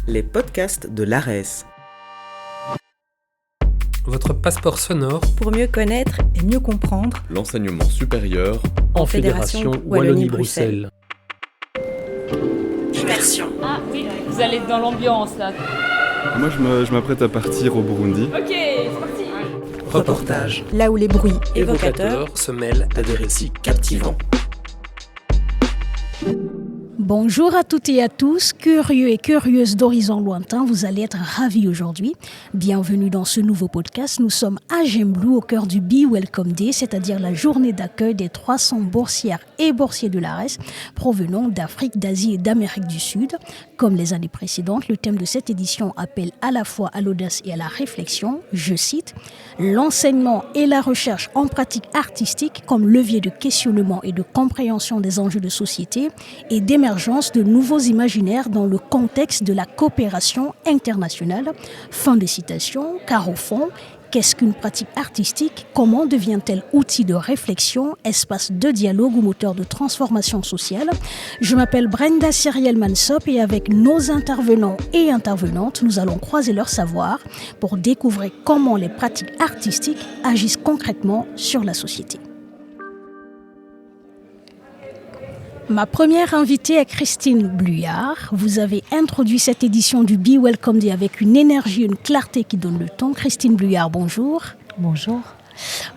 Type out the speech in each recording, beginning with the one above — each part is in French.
les podcasts de l'ARES. Votre passeport sonore pour mieux connaître et mieux comprendre l'enseignement supérieur en Fédération Wallonie-Bruxelles. Immersion. Ah oui, vous allez dans l'ambiance là. Moi je m'apprête à partir au Burundi. Ok, c'est parti. Reportage. Là où les bruits Évocateurs se mêlent à des récits captivants. Bonjour à toutes et à tous, curieux et curieuses d'horizons lointains, vous allez être ravis aujourd'hui. Bienvenue dans ce nouveau podcast. Nous sommes à Gembloux, au cœur du Be Welcome Day, c'est-à-dire la journée d'accueil des 300 boursières et boursiers de l'ARES provenant d'Afrique, d'Asie et d'Amérique du Sud. Comme les années précédentes, le thème de cette édition appelle à la fois à l'audace et à la réflexion. Je cite « L'enseignement et la recherche en pratique artistique comme levier de questionnement et de compréhension des enjeux de société et d'émergence de nouveaux imaginaires dans le contexte de la coopération internationale. » Fin de citation, car au fond, qu'est-ce qu'une pratique artistique? Comment devient-elle outil de réflexion, espace de dialogue ou moteur de transformation sociale? Je m'appelle Brenda Cyriel-Mansop et avec nos intervenants et intervenantes, nous allons croiser leur savoir pour découvrir comment les pratiques artistiques agissent concrètement sur la société. Ma première invitée est Christine Bluyard. Vous avez introduit cette édition du Be Welcome Day avec une énergie et une clarté qui donnent le ton. Christine Bluyard, bonjour. Bonjour.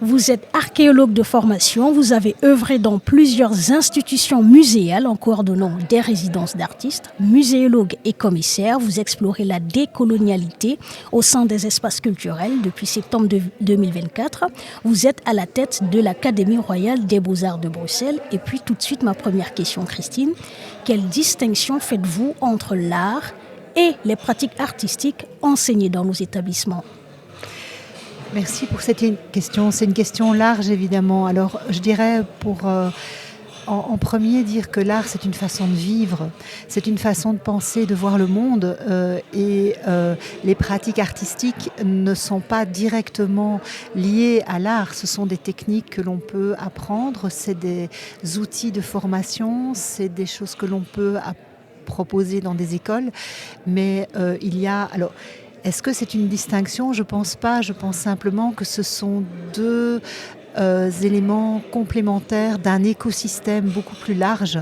Vous êtes archéologue de formation. Vous avez œuvré dans plusieurs institutions muséales en coordonnant des résidences d'artistes. Muséologue et commissaire, vous explorez la décolonialité au sein des espaces culturels depuis septembre 2024. Vous êtes à la tête de l'Académie royale des beaux-arts de Bruxelles. Et puis tout de suite, ma première question, Christine. Quelle distinction faites-vous entre l'art et les pratiques artistiques enseignées dans nos établissements ? Merci pour cette question. C'est une question large, évidemment. Alors, je dirais en premier dire que l'art, c'est une façon de vivre, c'est une façon de penser, de voir le monde. Et les pratiques artistiques ne sont pas directement liées à l'art. Ce sont des techniques que l'on peut apprendre, c'est des outils de formation, c'est des choses que l'on peut proposer dans des écoles. Mais il y a... Alors, est-ce que c'est une distinction ? Je ne pense pas. Je pense simplement que ce sont deux éléments complémentaires d'un écosystème beaucoup plus large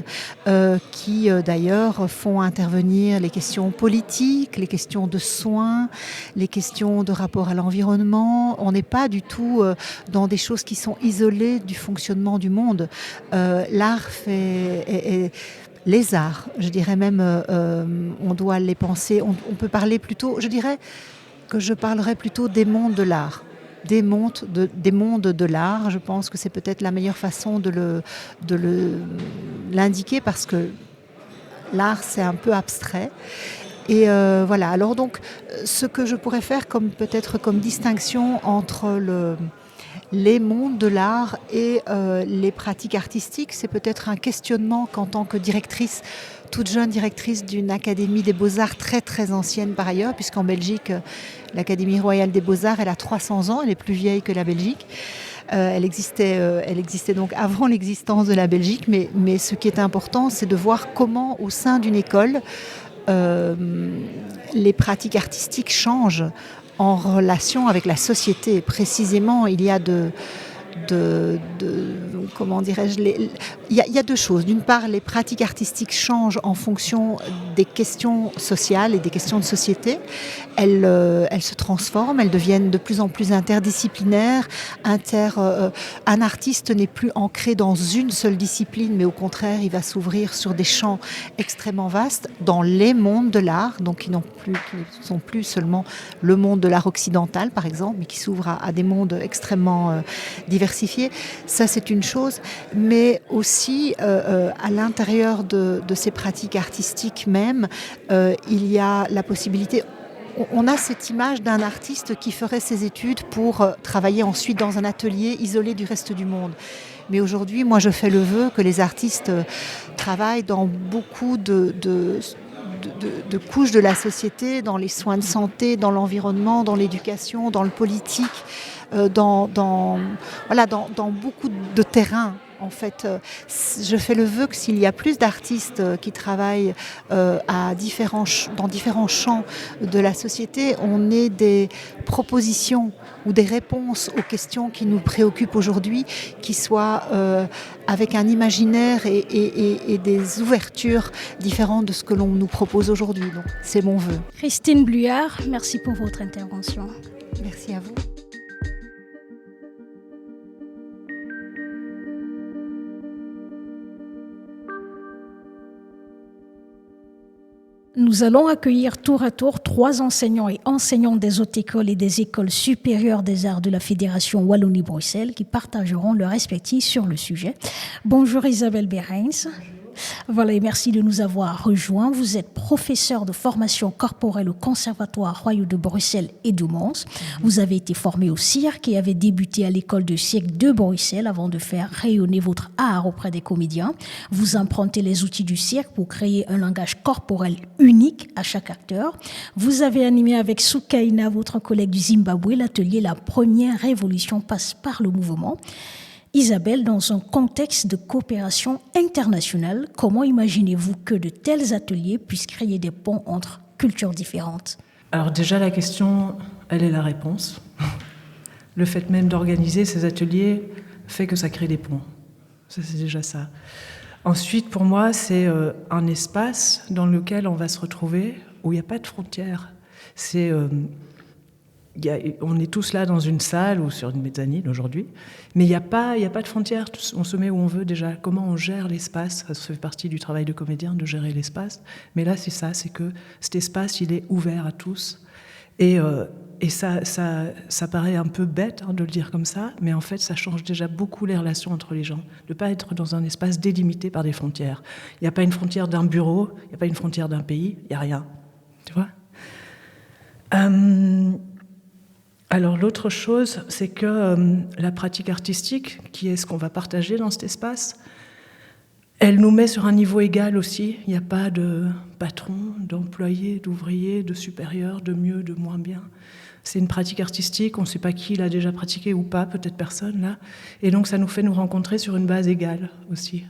qui d'ailleurs font intervenir les questions politiques, les questions de soins, les questions de rapport à l'environnement. On n'est pas du tout dans des choses qui sont isolées du fonctionnement du monde. L'art les arts, je dirais même, on doit les penser, on peut parler plutôt, je dirais que je parlerais plutôt des mondes de l'art. Des mondes de l'art, je pense que c'est peut-être la meilleure façon de l'indiquer parce que l'art c'est un peu abstrait. Et voilà, alors donc ce que je pourrais faire peut-être comme distinction entre les mondes de l'art et les pratiques artistiques, c'est peut-être un questionnement qu'en tant que directrice, toute jeune directrice d'une académie des beaux-arts très très ancienne par ailleurs, puisqu'en Belgique, l'Académie royale des beaux-arts, elle a 300 ans, elle est plus vieille que la Belgique. Elle existait donc avant l'existence de la Belgique, mais ce qui est important, c'est de voir comment au sein d'une école, les pratiques artistiques changent en relation avec la société. Précisément, il y a comment dirais-je, il y a deux choses. D'une part, les pratiques artistiques changent en fonction des questions sociales et des questions de société. Elles se transforment, elles deviennent de plus en plus interdisciplinaires. Un artiste n'est plus ancré dans une seule discipline, mais au contraire, il va s'ouvrir sur des champs extrêmement vastes dans les mondes de l'art, donc qui ne sont plus seulement le monde de l'art occidental, par exemple, mais qui s'ouvrent à des mondes extrêmement diversifiés. Ça, c'est une chose, mais aussi à l'intérieur de ces pratiques artistiques même, il y a la possibilité... On a cette image d'un artiste qui ferait ses études pour travailler ensuite dans un atelier isolé du reste du monde. Mais aujourd'hui, moi, je fais le vœu que les artistes travaillent dans beaucoup de couches de la société, dans les soins de santé, dans l'environnement, dans l'éducation, dans le politique, dans beaucoup de terrains En fait, je fais le vœu que s'il y a plus d'artistes qui travaillent dans différents champs de la société, on ait des propositions ou des réponses aux questions qui nous préoccupent aujourd'hui, qui soient avec un imaginaire et des ouvertures différentes de ce que l'on nous propose aujourd'hui. Donc, c'est mon vœu. Christine Bluyard, merci pour votre intervention. Merci à vous. Nous allons accueillir tour à tour 3 enseignants et enseignantes des hautes écoles et des écoles supérieures des arts de la Fédération Wallonie-Bruxelles qui partageront leur expertise sur le sujet. Bonjour Isabelle Berens. Voilà, et merci de nous avoir rejoints. Vous êtes professeur de formation corporelle au Conservatoire Royal de Bruxelles et de Mons. Vous avez été formé au cirque et avez débuté à l'école de cirque de Bruxelles avant de faire rayonner votre art auprès des comédiens. Vous empruntez les outils du cirque pour créer un langage corporel unique à chaque acteur. Vous avez animé avec Soukaina, votre collègue du Zimbabwe, l'atelier La Première Révolution passe par le mouvement. Isabelle, dans un contexte de coopération internationale, comment imaginez-vous que de tels ateliers puissent créer des ponts entre cultures différentes ? Alors déjà, la question, elle est la réponse. Le fait même d'organiser ces ateliers fait que ça crée des ponts. Ça, c'est déjà ça. Ensuite, pour moi, c'est un espace dans lequel on va se retrouver où il n'y a pas de frontières. On est tous là dans une salle ou sur une mezzanine aujourd'hui, mais il n'y a pas de frontières. On se met où on veut déjà. Comment on gère l'espace ? Ça fait partie du travail de comédien de gérer l'espace. Mais là, c'est ça, c'est que cet espace, il est ouvert à tous. Et ça paraît un peu bête de le dire comme ça, mais en fait, ça change déjà beaucoup les relations entre les gens. De ne pas être dans un espace délimité par des frontières. Il n'y a pas une frontière d'un bureau, il n'y a pas une frontière d'un pays, il n'y a rien. Tu vois ? Alors l'autre chose, c'est que la pratique artistique, qui est ce qu'on va partager dans cet espace, elle nous met sur un niveau égal aussi. Il n'y a pas de patron, d'employé, d'ouvrier, de supérieur, de mieux, de moins bien. C'est une pratique artistique, on ne sait pas qui l'a déjà pratiquée ou pas, peut-être personne là. Et donc ça nous fait nous rencontrer sur une base égale aussi.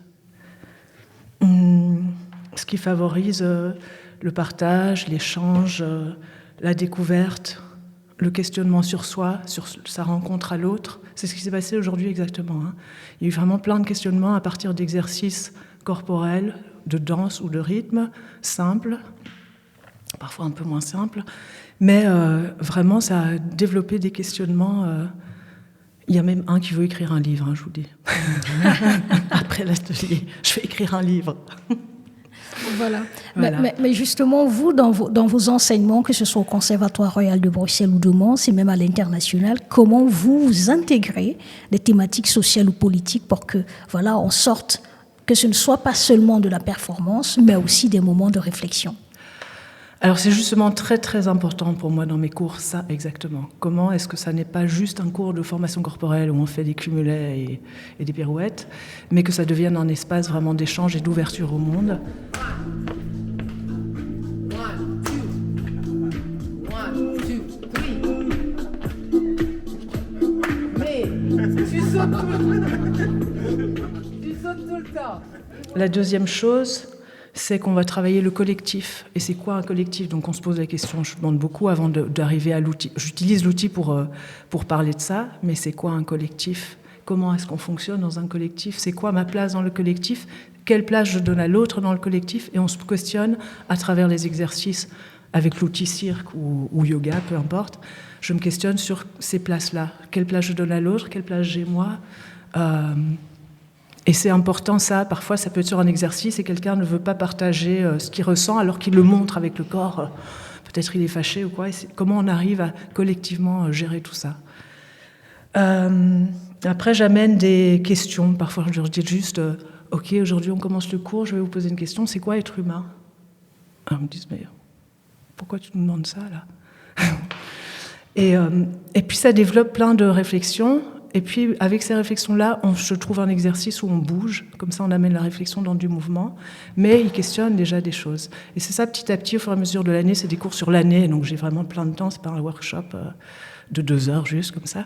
Ce qui favorise le partage, l'échange, la découverte, le questionnement sur soi, sur sa rencontre à l'autre. C'est ce qui s'est passé aujourd'hui exactement. Il y a eu vraiment plein de questionnements à partir d'exercices corporels, de danse ou de rythme, simples, parfois un peu moins simples, mais vraiment ça a développé des questionnements. Il y a même un qui veut écrire un livre, je vous dis. Après l'atelier, je vais écrire un livre. Voilà. Mais justement, vous, dans vos enseignements, que ce soit au Conservatoire Royal de Bruxelles ou de Mons, et même à l'international, comment vous intégrez des thématiques sociales ou politiques pour que, voilà, on sorte, que ce ne soit pas seulement de la performance, mais aussi des moments de réflexion? Alors c'est justement très très important pour moi dans mes cours, ça exactement. Comment est-ce que ça n'est pas juste un cours de formation corporelle où on fait des cumulets et des pirouettes, mais que ça devienne un espace vraiment d'échange et d'ouverture au monde. La deuxième chose, c'est qu'on va travailler le collectif. Et c'est quoi un collectif ? Donc on se pose la question, je demande beaucoup avant d'arriver à l'outil. J'utilise l'outil pour parler de ça, mais c'est quoi un collectif ? Comment est-ce qu'on fonctionne dans un collectif ? C'est quoi ma place dans le collectif ? Quelle place je donne à l'autre dans le collectif ? Et on se questionne à travers les exercices avec l'outil cirque ou yoga, peu importe. Je me questionne sur ces places-là. Quelle place je donne à l'autre ? Quelle place j'ai moi ? Et c'est important ça, parfois ça peut être sur un exercice et quelqu'un ne veut pas partager ce qu'il ressent alors qu'il le montre avec le corps, peut-être il est fâché ou quoi, et comment on arrive à collectivement gérer tout ça. Après j'amène des questions, parfois je leur dis juste « Ok, aujourd'hui on commence le cours, je vais vous poser une question, c'est quoi être humain ?» Ils me disent « Mais pourquoi tu nous demandes ça là ?» Et puis ça développe plein de réflexions. Et puis, avec ces réflexions-là, je trouve un exercice où on bouge. Comme ça, on amène la réflexion dans du mouvement. Mais il questionne déjà des choses. Et c'est ça, petit à petit, au fur et à mesure de l'année. C'est des cours sur l'année. Donc, j'ai vraiment plein de temps. C'est pas un workshop de 2 heures, juste comme ça.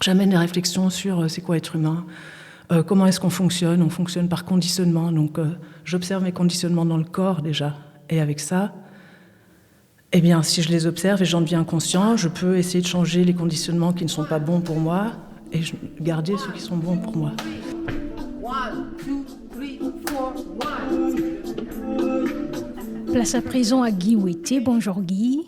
J'amène des réflexions sur c'est quoi être humain. Comment est-ce qu'on fonctionne ? On fonctionne par conditionnement. Donc, j'observe mes conditionnements dans le corps déjà. Et avec ça, eh bien, si je les observe et j'en deviens conscient, je peux essayer de changer les conditionnements qui ne sont pas bons pour moi et garder ceux qui sont bons pour moi. 1, 2, 3, 4, 1. Place à présent à Guy Ouetté. Bonjour Guy.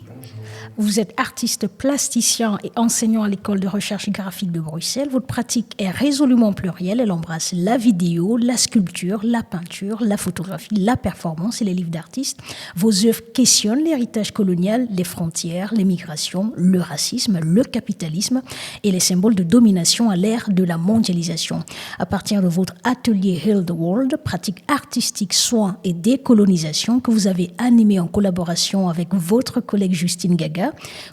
Vous êtes artiste plasticien et enseignant à l'école de recherche graphique de Bruxelles. Votre pratique est résolument plurielle. Elle embrasse la vidéo, la sculpture, la peinture, la photographie, la performance et les livres d'artistes. Vos œuvres questionnent l'héritage colonial, les frontières, les migrations, le racisme, le capitalisme et les symboles de domination à l'ère de la mondialisation. À partir de votre atelier Heal the World, pratique artistique, soins et décolonisation que vous avez animé en collaboration avec votre collègue Justine Gaga,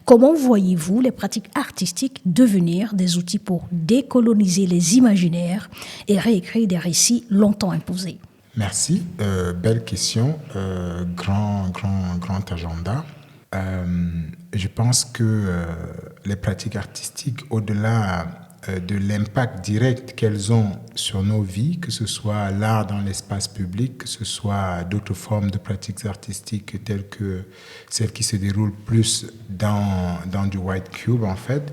comment voyez-vous les pratiques artistiques devenir des outils pour décoloniser les imaginaires et réécrire des récits longtemps imposés ? Merci, belle question, grand agenda. Je pense que les pratiques artistiques, au-delà de l'impact direct qu'elles ont sur nos vies, que ce soit l'art dans l'espace public, que ce soit d'autres formes de pratiques artistiques telles que celles qui se déroulent plus dans du white cube, en fait,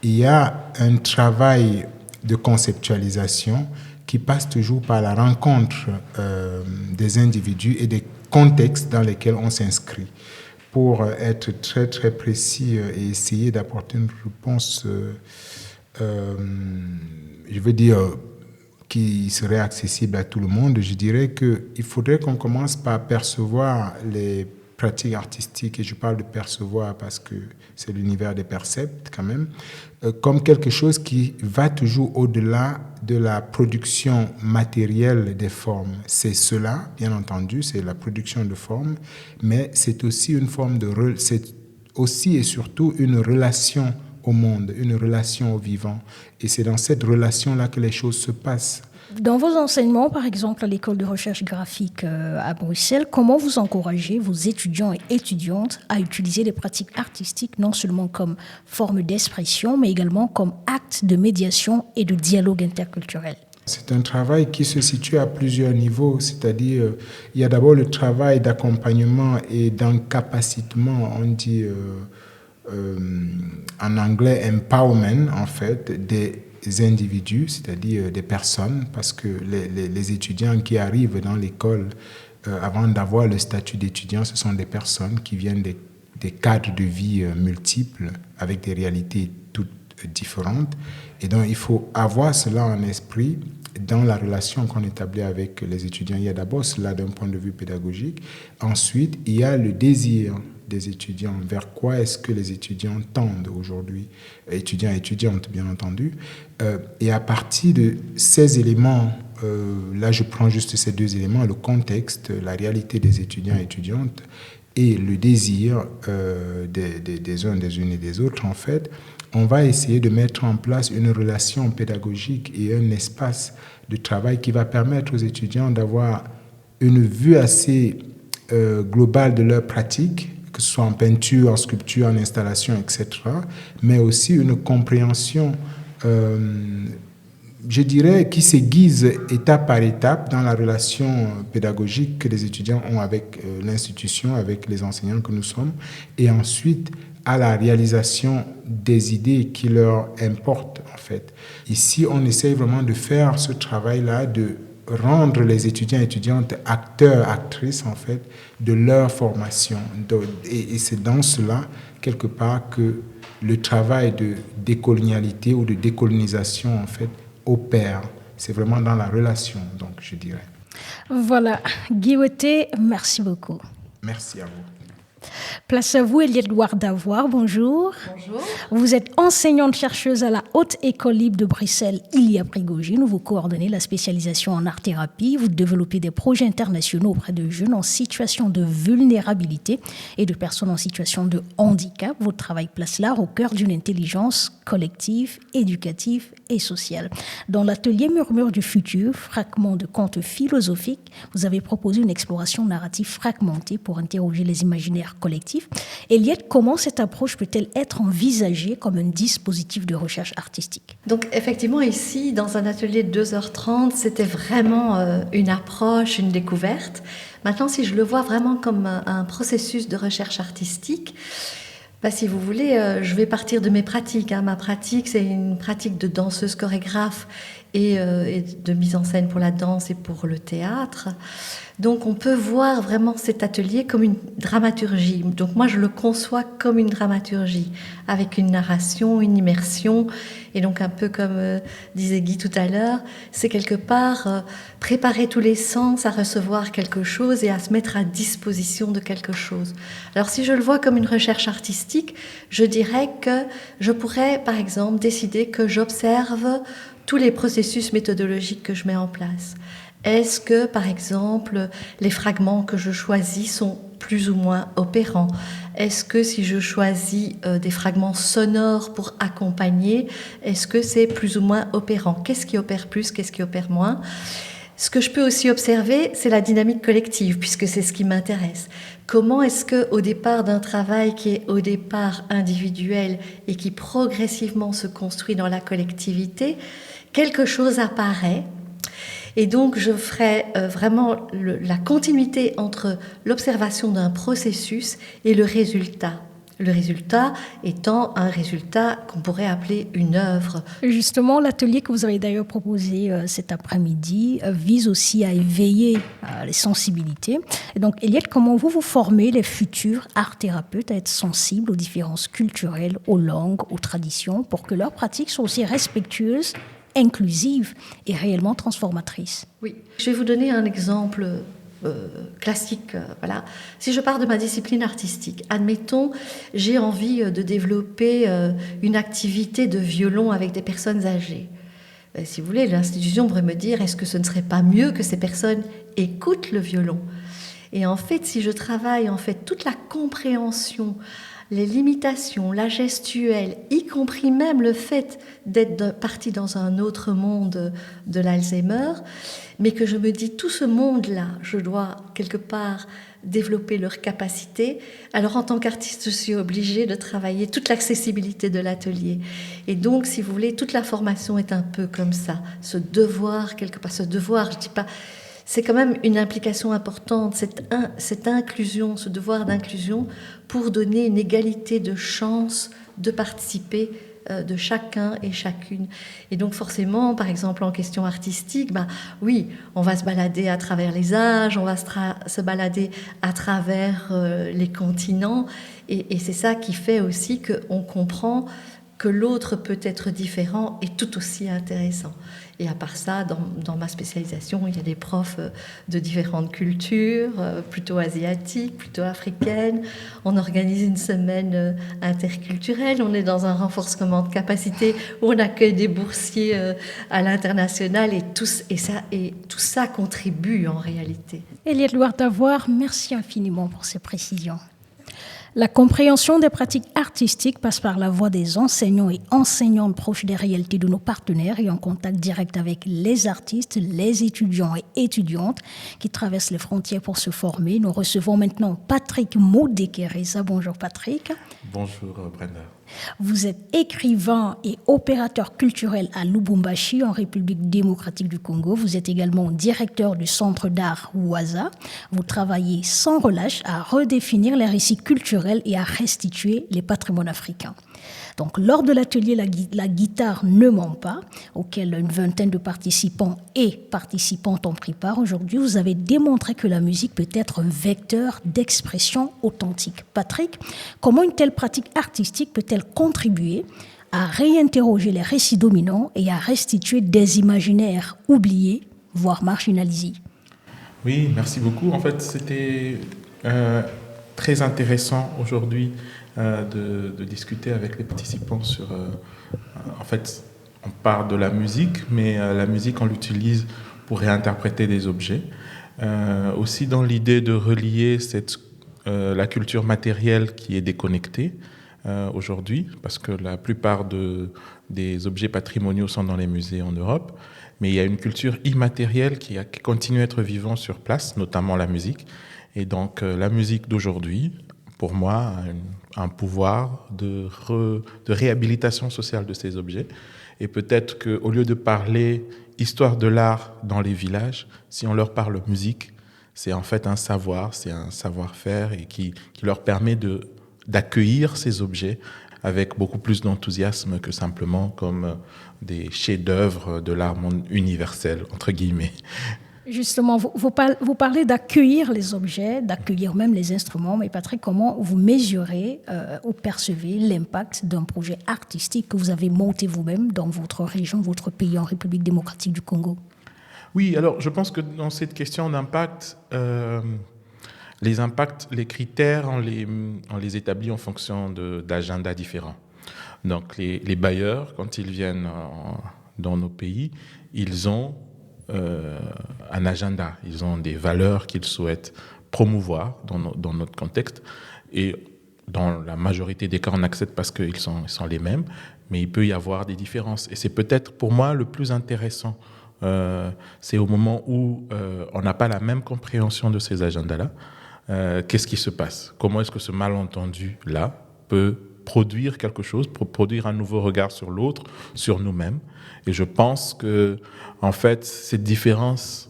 il y a un travail de conceptualisation qui passe toujours par la rencontre des individus et des contextes dans lesquels on s'inscrit. Pour être très, très précis et essayer d'apporter une réponse je veux dire, qui serait accessible à tout le monde, je dirais qu'il faudrait qu'on commence par percevoir les pratiques artistiques, et je parle de percevoir parce que c'est l'univers des percepts quand même, comme quelque chose qui va toujours au-delà de la production matérielle des formes. C'est cela, bien entendu, c'est la production de formes, mais c'est aussi une forme c'est aussi et surtout une relation au monde, une relation au vivant. Et c'est dans cette relation-là que les choses se passent. Dans vos enseignements, par exemple, à l'école de recherche graphique à Bruxelles, comment vous encouragez vos étudiants et étudiantes à utiliser les pratiques artistiques non seulement comme forme d'expression, mais également comme acte de médiation et de dialogue interculturel ? C'est un travail qui se situe à plusieurs niveaux, c'est-à-dire il y a d'abord le travail d'accompagnement et d'encapacitement, on dit en anglais empowerment en fait, des individus, c'est-à-dire des personnes, parce que les étudiants qui arrivent dans l'école avant d'avoir le statut d'étudiant, ce sont des personnes qui viennent des cadres de vie multiples avec des réalités toutes différentes. Et donc il faut avoir cela en esprit dans la relation qu'on établit avec les étudiants. Il y a d'abord cela d'un point de vue pédagogique. Ensuite, il y a le désir des étudiants, vers quoi est-ce que les étudiants tendent aujourd'hui, étudiants et étudiantes bien entendu, et à partir de ces éléments, là je prends juste ces deux éléments, le contexte, la réalité des étudiants et étudiantes et le désir des uns, des unes et des autres, en fait, on va essayer de mettre en place une relation pédagogique et un espace de travail qui va permettre aux étudiants d'avoir une vue assez globale de leur pratique, que ce soit en peinture, en sculpture, en installation, etc., mais aussi une compréhension, je dirais, qui s'aiguise étape par étape dans la relation pédagogique que les étudiants ont avec l'institution, avec les enseignants que nous sommes, et ensuite à la réalisation des idées qui leur importent, en fait. Ici, on essaye vraiment de faire ce travail-là, de rendre les étudiants et étudiantes acteurs, actrices, en fait, de leur formation. Et c'est dans cela, quelque part, que le travail de décolonialité ou de décolonisation, en fait, opère. C'est vraiment dans la relation, donc, je dirais. Voilà. Guy Ouetté, merci beaucoup. Merci à vous. Place à vous, Eliette-Loire Davoire, bonjour. Bonjour. Vous êtes enseignante-chercheuse à la Haute École Libre de Bruxelles, Ilia Prigogine, où vous coordonnez la spécialisation en art-thérapie. Vous développez des projets internationaux auprès de jeunes en situation de vulnérabilité et de personnes en situation de handicap. Votre travail place l'art au cœur d'une intelligence collective, éducative et sociale. Dans l'atelier Murmure du futur, fragment de contes philosophiques, vous avez proposé une exploration narrative fragmentée pour interroger les imaginaires l'imaginaire collectif. Eliette, comment cette approche peut-elle être envisagée comme un dispositif de recherche artistique? Donc effectivement, ici, dans un atelier de 2h30, c'était vraiment une approche, une découverte. Maintenant, si je le vois vraiment comme un processus de recherche artistique, si vous voulez, je vais partir de mes pratiques. Ma pratique, c'est une pratique de danseuse chorégraphe et de mise en scène pour la danse et pour le théâtre. Donc on peut voir vraiment cet atelier comme une dramaturgie. Donc moi je le conçois comme une dramaturgie, avec une narration, une immersion. Et donc un peu comme disait Guy tout à l'heure, c'est quelque part préparer tous les sens à recevoir quelque chose et à se mettre à disposition de quelque chose. Alors si je le vois comme une recherche artistique, je dirais que je pourrais par exemple décider que j'observe tous les processus méthodologiques que je mets en place. Est-ce que, par exemple, les fragments que je choisis sont plus ou moins opérants? Est-ce que si je choisis des fragments sonores pour accompagner, est-ce que c'est plus ou moins opérant? Qu'est-ce qui opère plus, qu'est-ce qui opère moins? Ce que je peux aussi observer, c'est la dynamique collective, puisque c'est ce qui m'intéresse. Comment est-ce qu'au départ d'un travail qui est au départ individuel et qui progressivement se construit dans la collectivité, quelque chose apparaît? Et donc, je ferai vraiment la continuité entre l'observation d'un processus et le résultat. Le résultat étant un résultat qu'on pourrait appeler une œuvre. Justement, l'atelier que vous avez d'ailleurs proposé cet après-midi vise aussi à éveiller les sensibilités. Et donc, Eliette, comment vous formez les futurs art-thérapeutes à être sensibles aux différences culturelles, aux langues, aux traditions, pour que leurs pratiques soient aussi respectueuses, inclusive et réellement transformatrice? Oui, je vais vous donner un exemple classique. Voilà. Si je pars de ma discipline artistique, admettons, j'ai envie de développer une activité de violon avec des personnes âgées. Si vous voulez, l'institution pourrait me dire, est-ce que ce ne serait pas mieux que ces personnes écoutent le violon? Et en fait, si je travaille toute la compréhension, les limitations, la gestuelle, y compris même le fait d'être parti dans un autre monde de l'Alzheimer, mais que je me dis, tout ce monde-là, je dois quelque part développer leurs capacités. Alors en tant qu'artiste, je suis obligée de travailler toute l'accessibilité de l'atelier. Et donc, si vous voulez, toute la formation est un peu comme ça. Ce devoir, quelque part, je dis pas... C'est quand même une implication importante, cette inclusion, ce devoir d'inclusion pour donner une égalité de chance de participer de chacun et chacune. Et donc forcément, par exemple en question artistique, oui, on va se balader à travers les âges, on va se balader à travers les continents, et c'est ça qui fait aussi qu'on comprend que l'autre peut être différent et tout aussi intéressant. Et à part ça, dans ma spécialisation, il y a des profs de différentes cultures, plutôt asiatiques, plutôt africaines. On organise une semaine interculturelle. On est dans un renforcement de capacité où on accueille des boursiers à l'international et tout ça contribue en réalité. Eliette Louart-Davoire, merci infiniment pour ces précisions. La compréhension des pratiques artistiques passe par la voix des enseignants et enseignantes proches des réalités de nos partenaires et en contact direct avec les artistes, les étudiants et étudiantes qui traversent les frontières pour se former. Nous recevons maintenant Patrick Modé-Kereza. Bonjour Patrick. Bonjour Brenda. Vous êtes écrivain et opérateur culturel à Lubumbashi, en République démocratique du Congo. Vous êtes également directeur du Centre d'art Waza. Vous travaillez sans relâche à redéfinir les récits culturels et à restituer les patrimoines africains. Donc, lors de l'atelier La guitare ne ment pas, auquel une vingtaine de participants et participantes ont pris part aujourd'hui, vous avez démontré que la musique peut être un vecteur d'expression authentique. Patrick, comment une telle pratique artistique peut-elle contribuer à réinterroger les récits dominants et à restituer des imaginaires oubliés, voire marginalisés? Oui, merci beaucoup. En fait, c'était très intéressant aujourd'hui de discuter avec les participants sur... en fait, on parle de la musique, mais la musique, on l'utilise pour réinterpréter des objets. Aussi dans l'idée de relier la culture matérielle qui est déconnectée aujourd'hui, parce que la plupart des objets patrimoniaux sont dans les musées en Europe, mais il y a une culture immatérielle qui continue à être vivante sur place, notamment la musique. Et donc la musique d'aujourd'hui pour moi, un pouvoir de réhabilitation sociale de ces objets. Et peut-être qu'au lieu de parler histoire de l'art dans les villages, si on leur parle musique, c'est en fait un savoir, c'est un savoir-faire et qui leur permet d'accueillir ces objets avec beaucoup plus d'enthousiasme que simplement comme des chefs-d'œuvre de l'art universel, entre guillemets. Justement, vous parlez d'accueillir les objets, d'accueillir même les instruments, mais Patrick, comment vous mesurez ou percevez l'impact d'un projet artistique que vous avez monté vous-même dans votre région, votre pays en République démocratique du Congo? Oui, alors je pense que dans cette question d'impact, les impacts, les critères, on les établit en fonction d'agendas différents. Donc les bailleurs, quand ils viennent dans nos pays, ils ont un agenda, ils ont des valeurs qu'ils souhaitent promouvoir dans notre contexte. Et dans la majorité des cas, on accepte parce qu'ils sont les mêmes, mais il peut y avoir des différences. Et c'est peut-être pour moi le plus intéressant. C'est au moment où on n'a pas la même compréhension de ces agendas-là. Qu'est-ce qui se passe? Comment est-ce que ce malentendu-là peut produire quelque chose, produire un nouveau regard sur l'autre, sur nous-mêmes? Et je pense que, en fait, cette différence,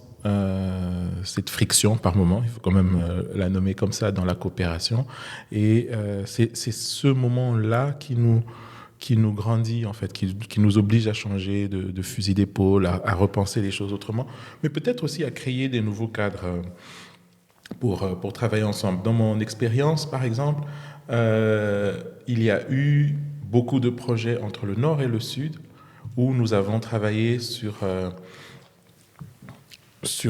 cette friction par moment, il faut quand même la nommer comme ça dans la coopération, et c'est ce moment-là qui nous grandit, en fait, qui nous oblige à changer de fusil d'épaule, à repenser les choses autrement, mais peut-être aussi à créer des nouveaux cadres pour travailler ensemble. Dans mon expérience, par exemple, il y a eu beaucoup de projets entre le Nord et le Sud où nous avons travaillé sur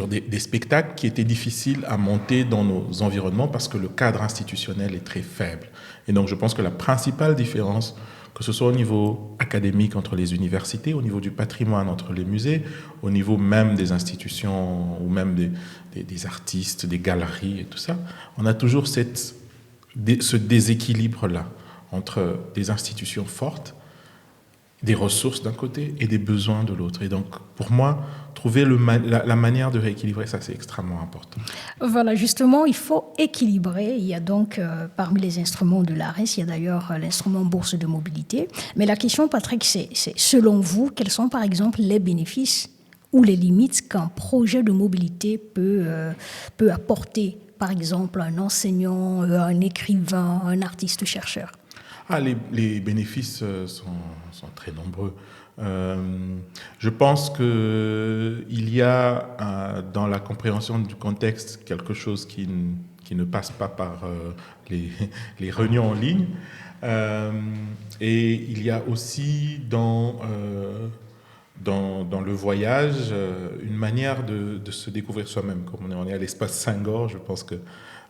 des spectacles qui étaient difficiles à monter dans nos environnements parce que le cadre institutionnel est très faible. Et donc je pense que la principale différence, que ce soit au niveau académique entre les universités, au niveau du patrimoine entre les musées, au niveau même des institutions ou même des artistes, des galeries et tout ça, on a toujours ce déséquilibre-là entre des institutions fortes, des ressources d'un côté et des besoins de l'autre. Et donc, pour moi, trouver la manière de rééquilibrer ça, c'est extrêmement important. Voilà, justement, il faut équilibrer. Il y a donc, parmi les instruments de l'ARES, il y a d'ailleurs l'instrument bourse de mobilité. Mais la question, Patrick, c'est selon vous, quels sont par exemple les bénéfices ou les limites qu'un projet de mobilité peut apporter, par exemple, un enseignant, un écrivain, un artiste-chercheur? Les bénéfices sont très nombreux. Je pense qu'il y a dans la compréhension du contexte quelque chose qui ne passe pas par les réunions en ligne. Et il y a aussi dans le voyage une manière de se découvrir soi-même. Comme on est à l'espace Senghor, je pense que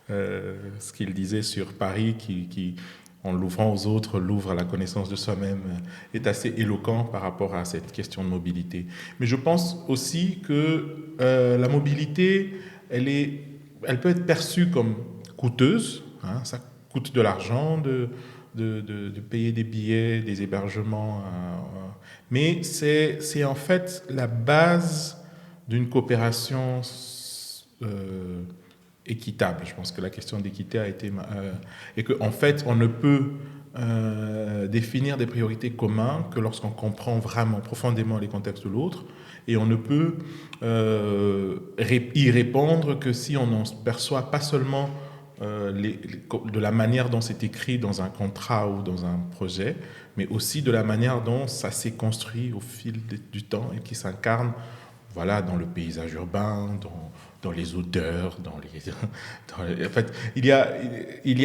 ce qu'il disait sur Paris, qui en l'ouvrant aux autres, l'ouvre à la connaissance de soi-même, est assez éloquent par rapport à cette question de mobilité. Mais je pense aussi que la mobilité, elle peut être perçue comme coûteuse. Hein, ça coûte de l'argent de payer des billets, des hébergements. Mais c'est en fait la base d'une coopération équitable. Je pense que la question d'équité a été... et qu'en fait, on ne peut définir des priorités communes que lorsqu'on comprend vraiment profondément les contextes de l'autre, et on ne peut y répondre que si on n'en perçoit pas seulement de la manière dont c'est écrit dans un contrat ou dans un projet, mais aussi de la manière dont ça s'est construit au fil du temps et qui s'incarne dans le paysage urbain, dans les odeurs, en fait, il y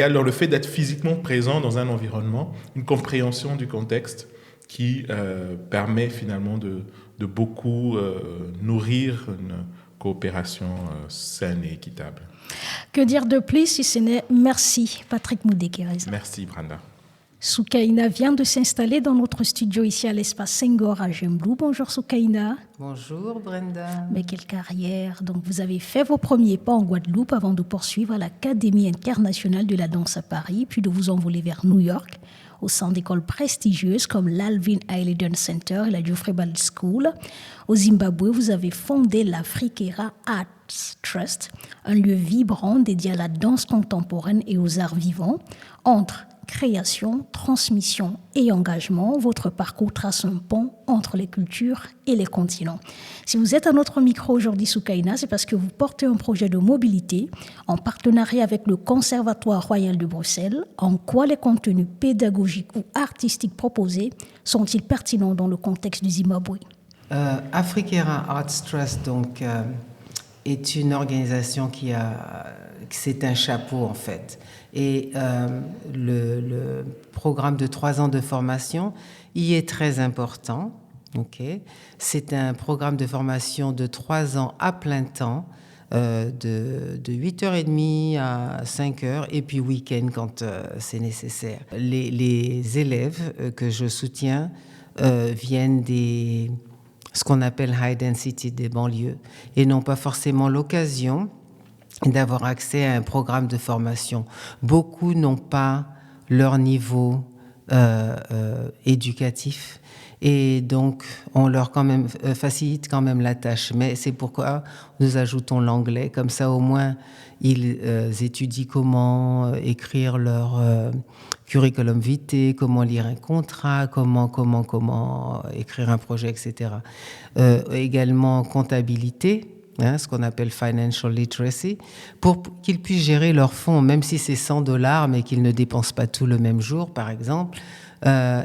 a dans le fait d'être physiquement présent dans un environnement, une compréhension du contexte qui permet finalement de beaucoup nourrir une coopération saine et équitable. Que dire de plus si ce n'est merci, Patrick Moudekereza. Merci, Brenda. Soukaina vient de s'installer dans notre studio ici à l'espace Senghor à Gemblou. Bonjour Soukaina. Bonjour Brenda. Mais quelle carrière! Donc vous avez fait vos premiers pas en Guadeloupe avant de poursuivre à l'Académie internationale de la danse à Paris, puis de vous envoler vers New York. au sein d'écoles prestigieuses comme l'Alvin Aileden Center et la Geoffrey Ball School. Au Zimbabwe, vous avez fondé l'Afriquera Arts Trust, un lieu vibrant dédié à la danse contemporaine et aux arts vivants. Entre création, transmission et engagement, votre parcours trace un pont entre les cultures et les continents. Si vous êtes à notre micro aujourd'hui, Soukaina, c'est parce que vous portez un projet de mobilité en partenariat avec le Conservatoire Royal de Bruxelles. En quoi les contenus pédagogiques ou artistiques proposés sont-ils pertinents dans le contexte du Zimbabwe? Afriquera Arts Trust donc, est une organisation c'est un chapeau en fait. Et le programme de 3 ans de formation y est très important. Okay. C'est un programme de formation de 3 ans à plein temps, de 8h30 à 5h, et puis week-end quand c'est nécessaire. Les élèves que je soutiens viennent ce qu'on appelle high density des banlieues et n'ont pas forcément l'occasion d'avoir accès à un programme de formation. Beaucoup n'ont pas leur niveau éducatif et donc on leur facilite quand même la tâche. Mais c'est pourquoi nous ajoutons l'anglais. Comme ça, au moins, ils étudient comment écrire leur curriculum vitae, comment lire un contrat, comment écrire un projet, etc. Également comptabilité. Ce qu'on appelle financial literacy, pour qu'ils puissent gérer leurs fonds, même si c'est $100, mais qu'ils ne dépensent pas tout le même jour, par exemple.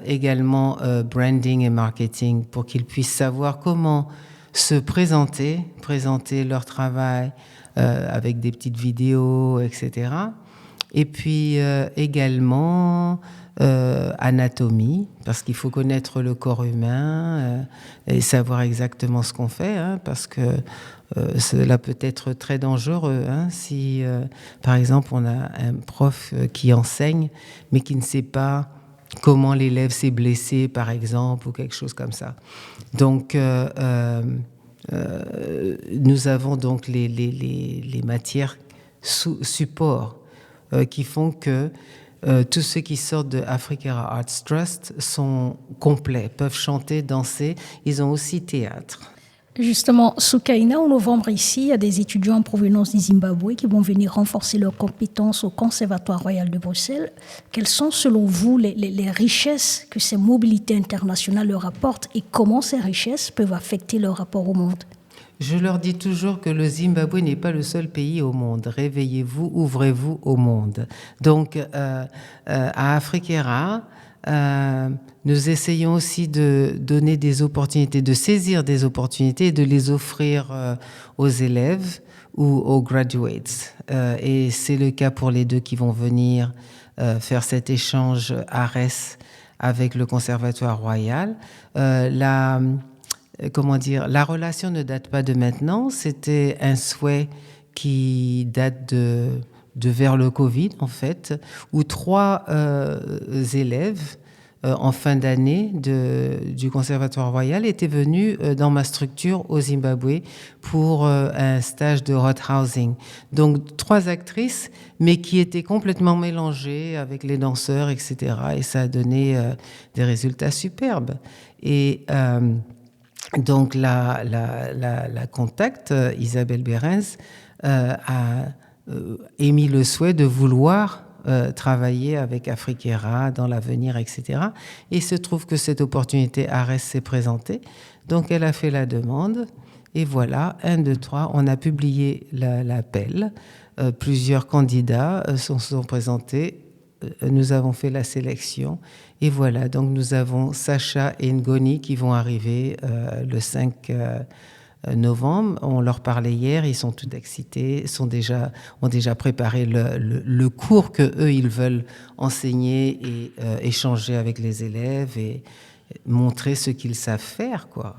Également branding et marketing, pour qu'ils puissent savoir comment se présenter leur travail avec des petites vidéos, etc. Et puis également anatomie, parce qu'il faut connaître le corps humain et savoir exactement ce qu'on fait, parce que cela peut être très dangereux si, par exemple, on a un prof qui enseigne, mais qui ne sait pas comment l'élève s'est blessé, par exemple, ou quelque chose comme ça. Donc, nous avons donc les matières support qui font que tous ceux qui sortent de Afriquera Arts Trust sont complets, peuvent chanter, danser. Ils ont aussi théâtre. Justement, Soukaina, en novembre ici, il y a des étudiants en provenance du Zimbabwe qui vont venir renforcer leurs compétences au Conservatoire Royal de Bruxelles. Quelles sont, selon vous, les richesses que ces mobilités internationales leur apportent et comment ces richesses peuvent affecter leur rapport au monde? Je leur dis toujours que le Zimbabwe n'est pas le seul pays au monde. Réveillez-vous, ouvrez-vous au monde. Donc, à Afriquera, nous essayons aussi de donner des opportunités, de saisir des opportunités et de les offrir aux élèves ou aux graduates. Et c'est le cas pour les deux qui vont venir faire cet échange ARES avec le Conservatoire Royal. La relation ne date pas de maintenant. C'était un souhait qui date de vers le Covid, en fait, où 3 élèves en fin d'année du Conservatoire Royal étaient venus dans ma structure au Zimbabwe pour un stage de hot housing. Donc 3 actrices, mais qui étaient complètement mélangées avec les danseurs, etc. Et ça a donné des résultats superbes. Et donc la contact, Isabelle Berens, a émis le souhait de vouloir travailler avec Afriquera dans l'avenir, etc. Et il se trouve que cette opportunité ARES s'est présentée. Donc, elle a fait la demande. Et voilà, 1, 2, 3, on a publié l'appel. Plusieurs candidats se sont présentés. Nous avons fait la sélection. Et voilà, donc nous avons Sacha et Ngoni qui vont arriver le 5 novembre. On leur parlait hier, ils sont tout excités, ont déjà préparé le cours qu'eux, ils veulent enseigner et échanger avec les élèves et montrer ce qu'ils savent faire, quoi.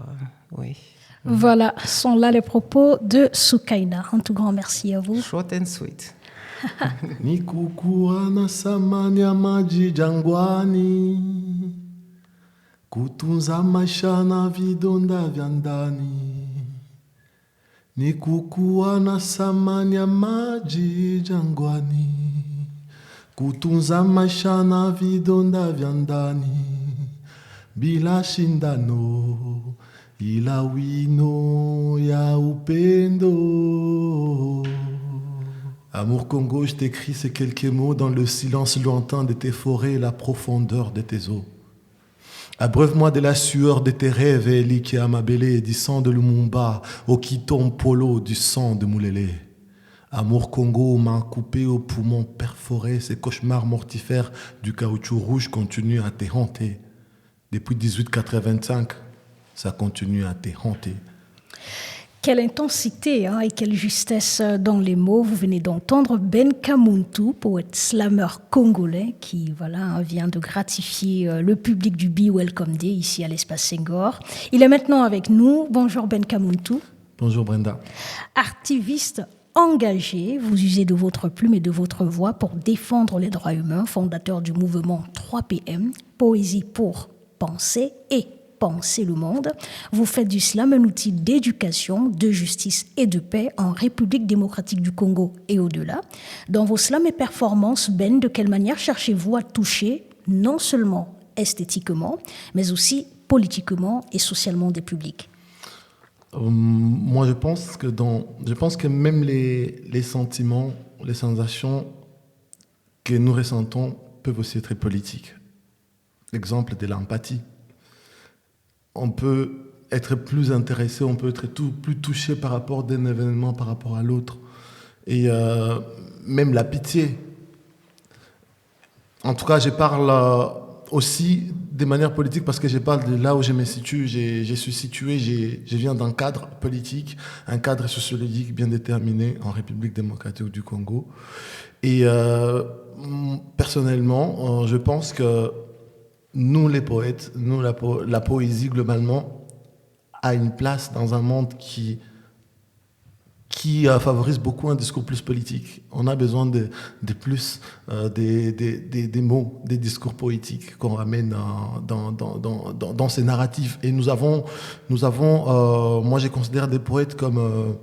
Oui. Voilà, sont là les propos de Soukaina. Un tout grand merci à vous. Short and sweet. Nikukuana samani ya maji jangwani, kutunza maisha na vidonda vya ndani. Nikukuana samani ya maji jangwani, Kutunza maisha na vidonda vya ndani bila shindano, ila wino ya upendo. Amour Congo, je t'écris ces quelques mots dans le silence lointain de tes forêts et la profondeur de tes eaux. Abreuve-moi de la sueur de tes rêves, Eli Amabele, du sang de Lumumba, au Kiton Polo, du sang de Moulélé. Amour Congo, main coupée aux poumons perforés, ces cauchemars mortifères du caoutchouc rouge continuent à te hanter. Depuis 1885, ça continue à te hanter. Quelle intensité et quelle justesse dans les mots. Vous venez d'entendre Ben Kamuntu, poète slammer congolais, qui vient de gratifier le public du Be Welcome Day ici à l'Espace Senghor. Il est maintenant avec nous. Bonjour Ben Kamuntu. Bonjour Brenda. Artiviste engagé, vous usez de votre plume et de votre voix pour défendre les droits humains, fondateur du mouvement 3PM, Poésie pour penser et penser le monde. Vous faites du slam un outil d'éducation, de justice et de paix en République démocratique du Congo et au-delà. Dans vos slams et performances, Ben, de quelle manière cherchez-vous à toucher non seulement esthétiquement, mais aussi politiquement et socialement des publics? Moi, je pense que même les sentiments, les sensations que nous ressentons peuvent aussi être politiques. L'exemple de l'empathie. On peut être plus intéressé, on peut être plus touché par rapport d'un événement par rapport à l'autre. Et même la pitié. En tout cas, je parle aussi de manière politique parce que je parle de là où je me situe. Je suis situé, je viens d'un cadre politique, un cadre sociologique bien déterminé en République démocratique du Congo. Et personnellement, je pense que nous, les poètes, la poésie, globalement, a une place dans un monde qui favorise beaucoup un discours plus politique. On a besoin de plus des mots, des discours poétiques qu'on ramène dans ces narratifs. Et nous avons moi je considère des poètes comme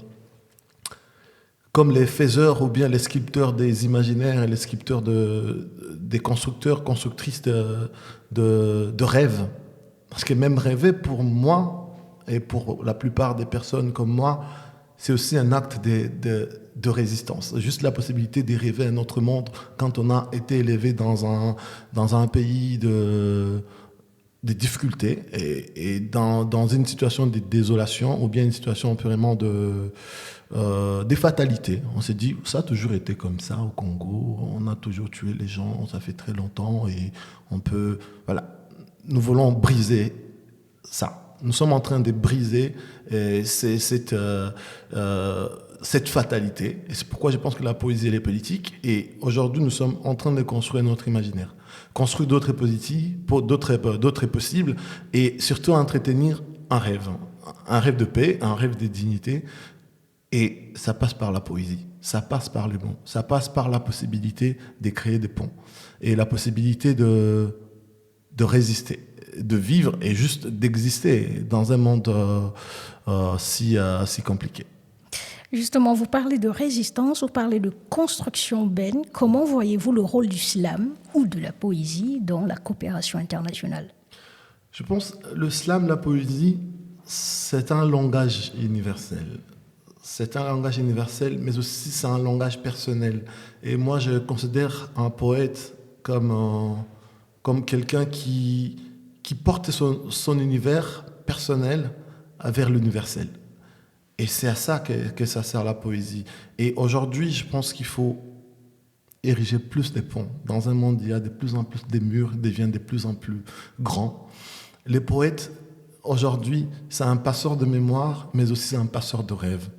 les faiseurs ou bien les sculpteurs des imaginaires et les sculpteurs des constructeurs, constructrices de rêves. Parce que même rêver, pour moi, et pour la plupart des personnes comme moi, c'est aussi un acte de résistance. Juste la possibilité de rêver un autre monde quand on a été élevé dans un pays de difficultés et dans une situation de désolation ou bien une situation purement de fatalité. On s'est dit, ça a toujours été comme ça au Congo, on a toujours tué les gens, ça fait très longtemps et on peut... Voilà, nous voulons briser ça. Nous sommes en train de briser cette fatalité. Et c'est pourquoi je pense que la poésie, elle est politique. Et aujourd'hui, nous sommes en train de construire notre imaginaire. Construire d'autres possibles et surtout entretenir un rêve de paix, un rêve de dignité. Et ça passe par la poésie, ça passe par les mots, ça passe par la possibilité de créer des ponts et la possibilité de résister, de vivre et juste d'exister dans un monde si compliqué. Justement, vous parlez de résistance, vous parlez de construction, Ben. Comment voyez-vous le rôle du slam ou de la poésie dans la coopération internationale? Je pense que le slam, la poésie, c'est un langage universel. C'est un langage universel, mais aussi c'est un langage personnel. Et moi, je considère un poète comme quelqu'un qui porte son univers personnel vers l'universel. Et c'est à ça que ça sert la poésie. Et aujourd'hui, je pense qu'il faut ériger plus des ponts. Dans un monde, il y a de plus en plus des murs, deviennent de plus en plus grands. Les poètes, aujourd'hui, c'est un passeur de mémoire, mais aussi un passeur de rêves.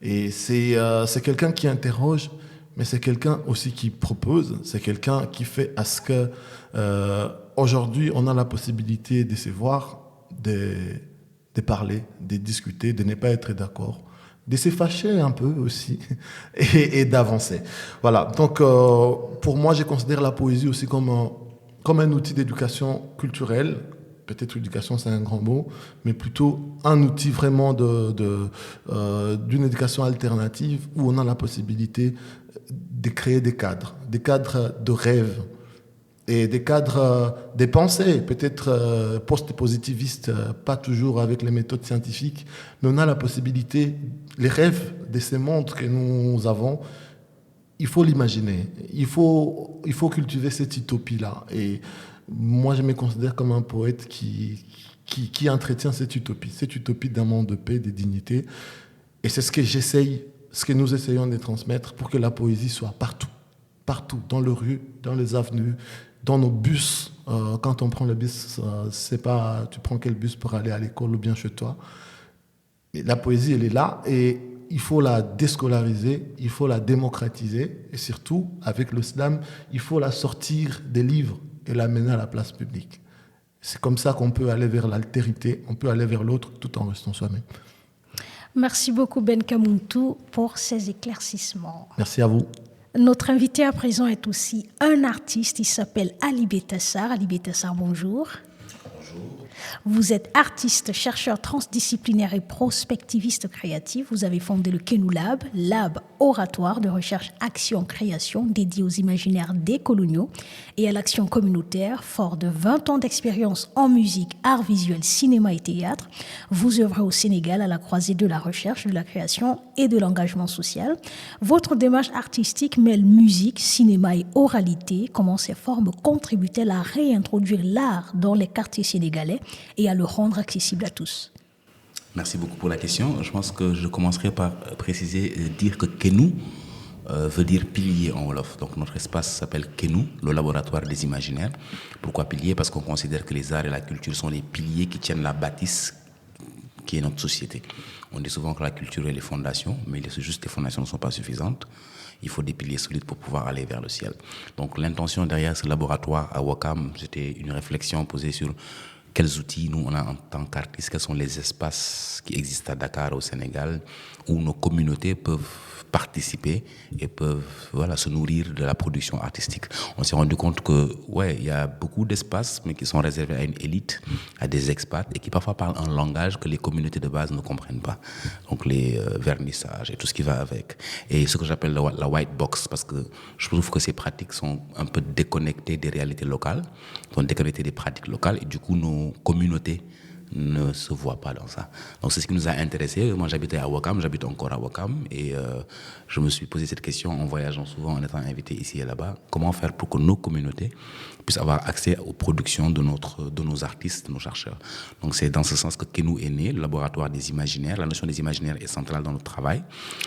Et c'est quelqu'un qui interroge, mais c'est quelqu'un aussi qui propose, c'est quelqu'un qui fait à ce que aujourd'hui on a la possibilité de se voir, de parler, de discuter, de ne pas être d'accord, de se fâcher un peu aussi et d'avancer. Voilà, donc pour moi je considère la poésie aussi comme un outil d'éducation culturelle peut-être l'éducation c'est un grand mot, mais plutôt un outil vraiment d'une éducation alternative où on a la possibilité de créer des cadres de rêve et des cadres des pensées, peut-être post-positivistes, pas toujours avec les méthodes scientifiques, mais on a la possibilité, les rêves de ces mondes que nous avons, il faut l'imaginer, il faut cultiver cette utopie-là. Et moi, je me considère comme un poète qui entretient cette utopie d'un monde de paix, de dignité. Et c'est ce que nous essayons de transmettre pour que la poésie soit partout, dans les rues, dans les avenues, dans nos bus. Quand on prend le bus, c'est pas tu prends quel bus pour aller à l'école ou bien chez toi. Mais la poésie, elle est là et il faut la déscolariser, il faut la démocratiser et surtout, avec le slam, il faut la sortir des livres et l'amener à la place publique. C'est comme ça qu'on peut aller vers l'altérité, on peut aller vers l'autre tout en restant soi-même. Merci beaucoup Ben Kamuntu pour ces éclaircissements. Merci à vous. Notre invité à présent est aussi un artiste, il s'appelle Ali Betassar. Ali Betassar, bonjour. Bonjour. Vous êtes artiste, chercheur transdisciplinaire et prospectiviste créatif. Vous avez fondé le Kenou Lab, lab oratoire de recherche, action, création dédié aux imaginaires décoloniaux et à l'action communautaire. Fort de 20 ans d'expérience en musique, art visuel, cinéma et théâtre, vous œuvrez au Sénégal à la croisée de la recherche, de la création et de l'engagement social. Votre démarche artistique mêle musique, cinéma et oralité. Comment ces formes contribuent-elles à réintroduire l'art dans les quartiers sénégalais et à le rendre accessible à tous? Merci beaucoup pour la question. Je pense que je commencerai par dire que Kenou veut dire pilier en Wolof. Donc notre espace s'appelle Kenou, le laboratoire des imaginaires. Pourquoi pilier? Parce qu'on considère que les arts et la culture sont les piliers qui tiennent la bâtisse qui est notre société. On dit souvent que la culture est les fondations, mais juste les fondations ne sont pas suffisantes. Il faut des piliers solides pour pouvoir aller vers le ciel. Donc l'intention derrière ce laboratoire à Ouakam, c'était une réflexion posée sur quels outils nous on a en tant qu'artistes, quels sont les espaces qui existent à Dakar, au Sénégal, où nos communautés peuvent participer et peuvent se nourrir de la production artistique. On s'est rendu compte que il y a beaucoup d'espaces, mais qui sont réservés à une élite, à des expats, et qui parfois parlent un langage que les communautés de base ne comprennent pas. Donc les vernissages et tout ce qui va avec. Et ce que j'appelle la white box, parce que je trouve que ces pratiques sont un peu déconnectées des réalités locales, sont déconnectées des pratiques locales, et du coup nos communautés ne se voient pas dans ça. Donc c'est ce qui nous a intéressés. Moi j'habitais à Ouakam, j'habite encore à Ouakam, et je me suis posé cette question en voyageant souvent, en étant invité ici et là-bas. Comment faire pour que nos communautés puissent avoir accès aux productions de nos artistes, de nos chercheurs. Donc c'est dans ce sens que Kenou est né, le laboratoire des imaginaires. La notion des imaginaires est centrale dans notre travail,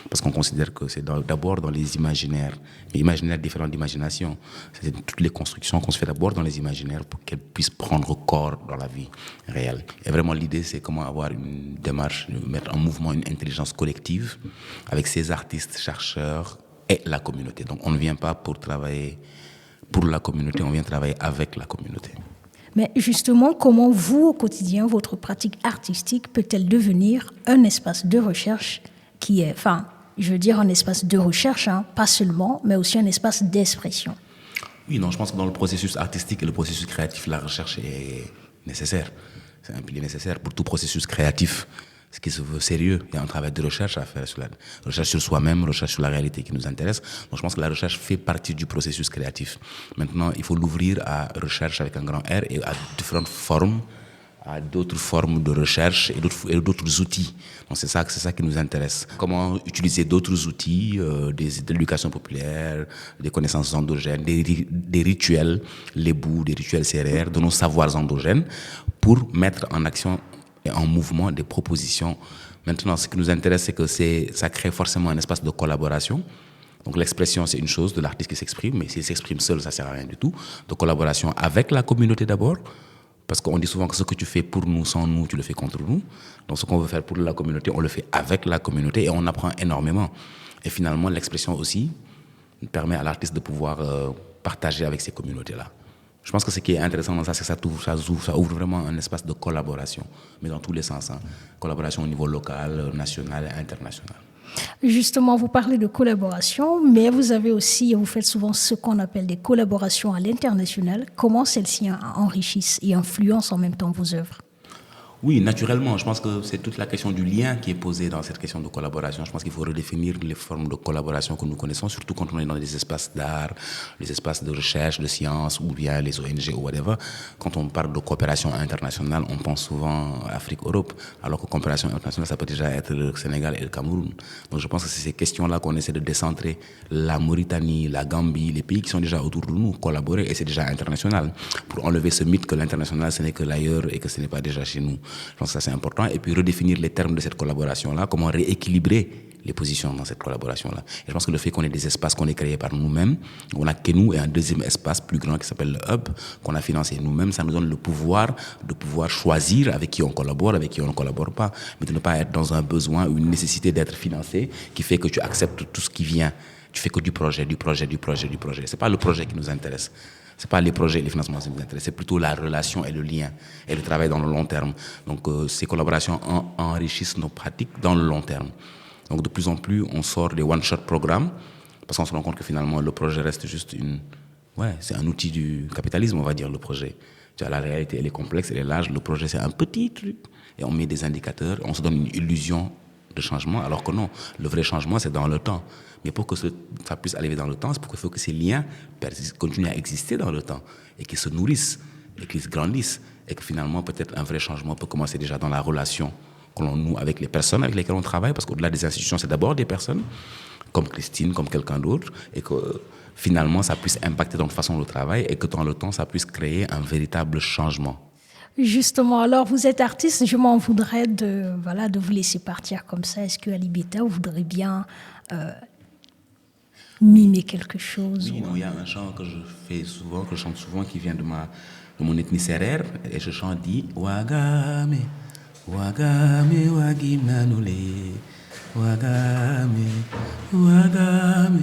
parce qu'on considère que c'est d'abord dans les imaginaires, mais imaginaires différents d'imagination. C'est toutes les constructions qu'on se fait d'abord dans les imaginaires pour qu'elles puissent prendre corps dans la vie réelle. Et vraiment l'idée c'est comment avoir une démarche, mettre en mouvement une intelligence collective avec ces artistes, chercheurs et la communauté. Donc on ne vient pas pour travailler pour la communauté, on vient travailler avec la communauté. Mais justement, comment vous, au quotidien, votre pratique artistique peut-elle devenir un espace de recherche qui est, un espace de recherche, pas seulement, mais aussi un espace d'expression? Oui, non, je pense que dans le processus artistique et le processus créatif, la recherche est nécessaire. C'est un pilier nécessaire pour tout processus créatif. Ce qui se veut sérieux, il y a un travail de recherche à faire sur la recherche sur soi-même, recherche sur la réalité qui nous intéresse. Donc je pense que la recherche fait partie du processus créatif. Maintenant, il faut l'ouvrir à recherche avec un grand R et à différentes formes, à d'autres formes de recherche et d'autres outils. Donc c'est ça qui nous intéresse. Comment utiliser d'autres outils, de l'éducation populaire, des connaissances endogènes, des rituels, les bouts, des rituels CRR, de nos savoirs endogènes, pour mettre en action et en mouvement des propositions. Maintenant, ce qui nous intéresse, c'est que ça crée forcément un espace de collaboration. Donc l'expression, c'est une chose de l'artiste qui s'exprime, mais s'il s'exprime seul, ça ne sert à rien du tout. De collaboration avec la communauté d'abord, parce qu'on dit souvent que ce que tu fais pour nous, sans nous, tu le fais contre nous. Donc ce qu'on veut faire pour la communauté, on le fait avec la communauté et on apprend énormément. Et finalement, l'expression aussi permet à l'artiste de pouvoir partager avec ces communautés-là. Je pense que ce qui est intéressant dans ça, c'est que ça ouvre vraiment un espace de collaboration, mais dans tous les sens. Collaboration au niveau local, national et international. Justement, vous parlez de collaboration, mais vous faites souvent ce qu'on appelle des collaborations à l'international. Comment celles-ci enrichissent et influencent en même temps vos œuvres? Oui, naturellement. Je pense que c'est toute la question du lien qui est posée dans cette question de collaboration. Je pense qu'il faut redéfinir les formes de collaboration que nous connaissons, surtout quand on est dans des espaces d'art, les espaces de recherche, de sciences, ou bien les ONG ou whatever. Quand on parle de coopération internationale, on pense souvent Afrique-Europe, alors que coopération internationale, ça peut déjà être le Sénégal et le Cameroun. Donc je pense que c'est ces questions-là qu'on essaie de décentrer. La Mauritanie, la Gambie, les pays qui sont déjà autour de nous, collaborer, et c'est déjà international. Pour enlever ce mythe que l'international, ce n'est que l'ailleurs et que ce n'est pas déjà chez nous. Je pense que ça c'est important. Et puis redéfinir les termes de cette collaboration-là, comment rééquilibrer les positions dans cette collaboration-là. Et je pense que le fait qu'on ait des espaces qu'on ait créés par nous-mêmes, on a Kenou et un deuxième espace plus grand qui s'appelle le Hub, qu'on a financé nous-mêmes, ça nous donne le pouvoir de pouvoir choisir avec qui on collabore, avec qui on ne collabore pas, mais de ne pas être dans un besoin ou une nécessité d'être financé qui fait que tu acceptes tout ce qui vient. Tu fais que du projet. C'est pas le projet qui nous intéresse. C'est pas les projets et les financements qui nous intéressent, c'est plutôt la relation et le lien et le travail dans le long terme. Donc ces collaborations enrichissent nos pratiques dans le long terme. Donc de plus en plus, on sort des one-shot programmes parce qu'on se rend compte que finalement le projet reste juste c'est un outil du capitalisme, on va dire, le projet. Tu vois, la réalité, elle est complexe, elle est large. Le projet, c'est un petit truc et on met des indicateurs, on se donne une illusion de changement, alors que non, le vrai changement, c'est dans le temps. Mais pour que ça puisse arriver dans le temps, c'est qu'il faut que ces liens continuent à exister dans le temps et qu'ils se nourrissent et qu'ils se grandissent et que finalement, peut-être un vrai changement peut commencer déjà dans la relation que l'on noue avec les personnes avec lesquelles on travaille, parce qu'au-delà des institutions, c'est d'abord des personnes, comme Christine, comme quelqu'un d'autre, et que finalement, ça puisse impacter notre façon de travail et que dans le temps, ça puisse créer un véritable changement. Justement, alors vous êtes artiste, je m'en voudrais de vous laisser partir comme ça. Est-ce qu'à Libeta, vous voudrez bien mimer quelque chose? Oui, non, il y a un chant que je chante souvent, qui vient de mon ethnie sérère, et ce chant dit Wagame, Wagame, Wagimnanule, Wagame, Wagame,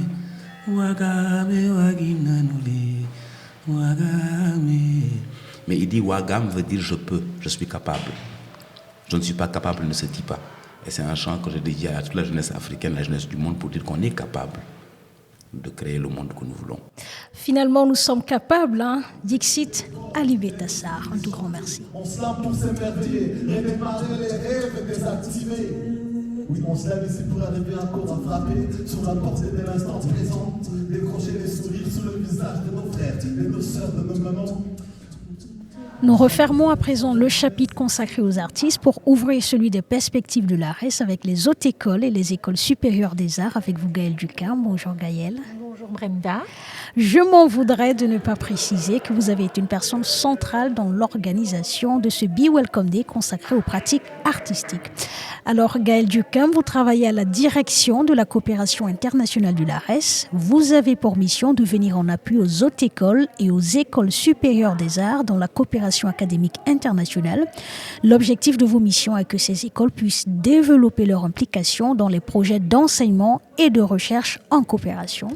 Wagame, Wagimnanule, Wagame. Mais il dit Wagam veut dire je peux, je suis capable. Je ne suis pas capable ne se dit pas. Et c'est un chant que je dédie à toute la jeunesse africaine, la jeunesse du monde, pour dire qu'on est capable de créer le monde que nous voulons. Finalement, nous sommes capables, Dixit Ali Betassar. Un tout grand merci. On se lave pour s'émerveiller, redémarrer les rêves et désactiver. Oui, on se lève ici pour arriver encore à frapper sur la portée de l'instant présent, décrocher les sourires sur le visage de nos frères, de nos sœurs, de nos mamans. Nous refermons à présent le chapitre consacré aux artistes pour ouvrir celui des perspectives de l'ARES avec les hautes écoles et les écoles supérieures des arts. Avec vous, Gaëlle Ducam. Bonjour Gaëlle. Bonjour Brenda. Je m'en voudrais de ne pas préciser que vous avez été une personne centrale dans l'organisation de ce Be Welcome Day consacré aux pratiques artistiques. Alors Gaëlle Ducam, vous travaillez à la direction de la coopération internationale de l'ARES. Vous avez pour mission de venir en appui aux hautes écoles et aux écoles supérieures des arts dans la coopération académique internationale. L'objectif de vos missions est que ces écoles puissent développer leur implication dans les projets d'enseignement et de recherche en coopération.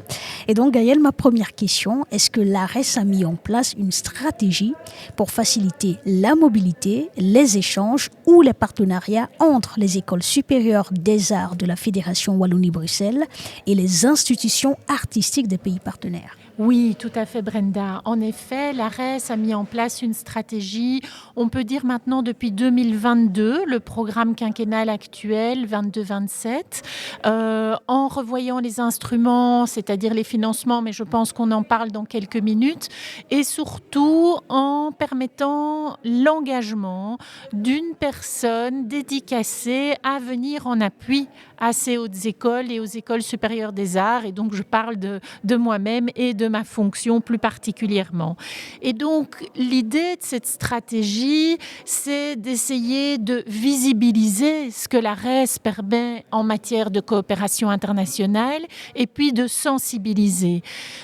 Et donc Gaëlle, ma première question, est-ce que l'ARES a mis en place une stratégie pour faciliter la mobilité, les échanges ou les partenariats entre les écoles supérieures des arts de la Fédération Wallonie-Bruxelles et les institutions artistiques des pays partenaires? Oui, tout à fait Brenda. En effet, l'ARES a mis en place une stratégie, on peut dire maintenant depuis 2022, le programme quinquennal actuel 22-27, en revoyant les instruments, c'est-à-dire les financements, mais je pense qu'on en parle dans quelques minutes, et surtout en permettant l'engagement d'une personne dédicacée à venir en appui à ces hautes écoles et aux écoles supérieures des arts. Et donc, je parle de moi-même et de ma fonction plus particulièrement. Et donc, l'idée de cette stratégie, c'est d'essayer de visibiliser ce que l'ARES permet en matière de coopération internationale et puis de sensibiliser.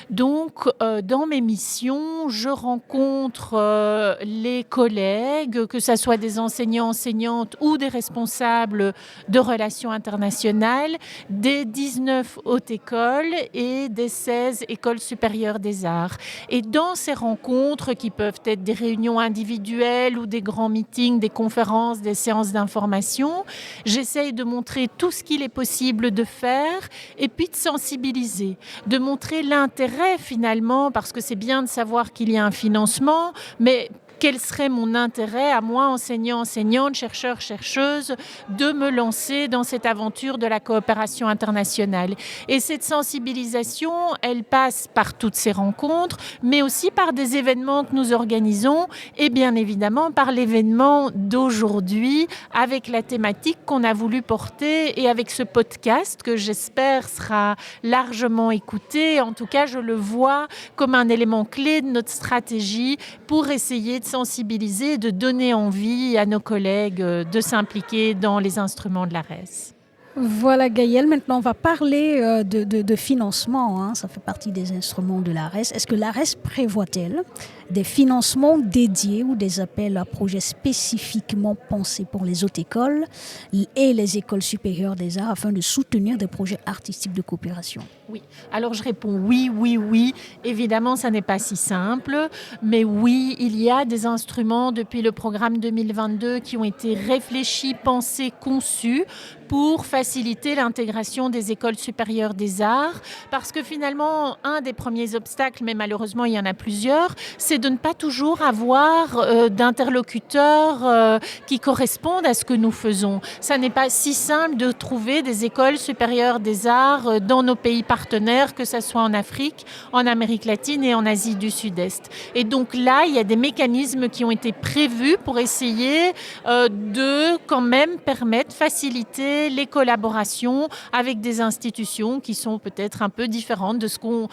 Donc, dans mes missions, je rencontre les collègues, que ce soit des enseignants, enseignantes ou des responsables de relations internationales, des 19 hautes écoles et des 16 écoles supérieures supérieure des arts. Et dans ces rencontres, qui peuvent être des réunions individuelles ou des grands meetings, des conférences, des séances d'information, j'essaye de montrer tout ce qu'il est possible de faire et puis de sensibiliser, de montrer l'intérêt finalement, parce que c'est bien de savoir qu'il y a un financement, mais quel serait mon intérêt à moi, enseignante, chercheur, chercheuse, de me lancer dans cette aventure de la coopération internationale. Et cette sensibilisation, elle passe par toutes ces rencontres, mais aussi par des événements que nous organisons et bien évidemment par l'événement d'aujourd'hui avec la thématique qu'on a voulu porter et avec ce podcast que j'espère sera largement écouté. En tout cas, je le vois comme un élément clé de notre stratégie pour essayer de sensibiliser et de donner envie à nos collègues de s'impliquer dans les instruments de l'ARES. Voilà Gaëlle, maintenant on va parler de financement, hein. Ça fait partie des instruments de l'ARES. Est-ce que l'ARES prévoit-elle des financements dédiés ou des appels à projets spécifiquement pensés pour les hautes écoles et les écoles supérieures des arts afin de soutenir des projets artistiques de coopération? Oui, alors je réponds oui. Évidemment, ça n'est pas si simple, mais oui, il y a des instruments depuis le programme 2022 qui ont été réfléchis, pensés, conçus pour faciliter l'intégration des écoles supérieures des arts, parce que finalement, un des premiers obstacles, mais malheureusement il y en a plusieurs, c'est de ne pas toujours avoir d'interlocuteurs qui correspondent à ce que nous faisons. Ça n'est pas si simple de trouver des écoles supérieures des arts dans nos pays partenaires, que ce soit en Afrique, en Amérique latine et en Asie du Sud-Est. Et donc là, il y a des mécanismes qui ont été prévus pour essayer de quand même permettre, faciliter les collaborations avec des institutions qui sont peut-être un peu différentes de ce qu'on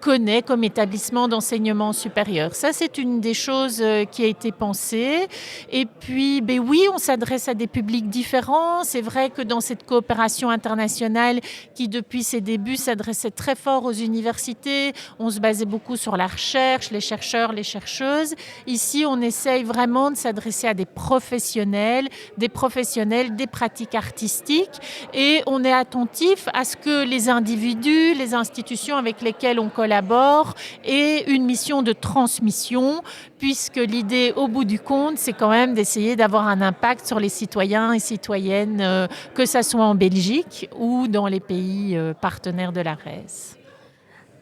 connaît comme établissement d'enseignement supérieur. Ça, c'est une des choses qui a été pensée. Et puis, oui, on s'adresse à des publics différents. C'est vrai que dans cette coopération internationale qui, depuis ses débuts, s'adressait très fort aux universités, on se basait beaucoup sur la recherche, les chercheurs, les chercheuses. Ici, on essaye vraiment de s'adresser à des professionnels, des pratiques artistiques, et on est attentif à ce que les individus, les institutions avec lesquelles on collabore aient une mission de transmission, puisque l'idée, au bout du compte, c'est quand même d'essayer d'avoir un impact sur les citoyens et citoyennes, que ça soit en Belgique ou dans les pays partenaires de l'ARES.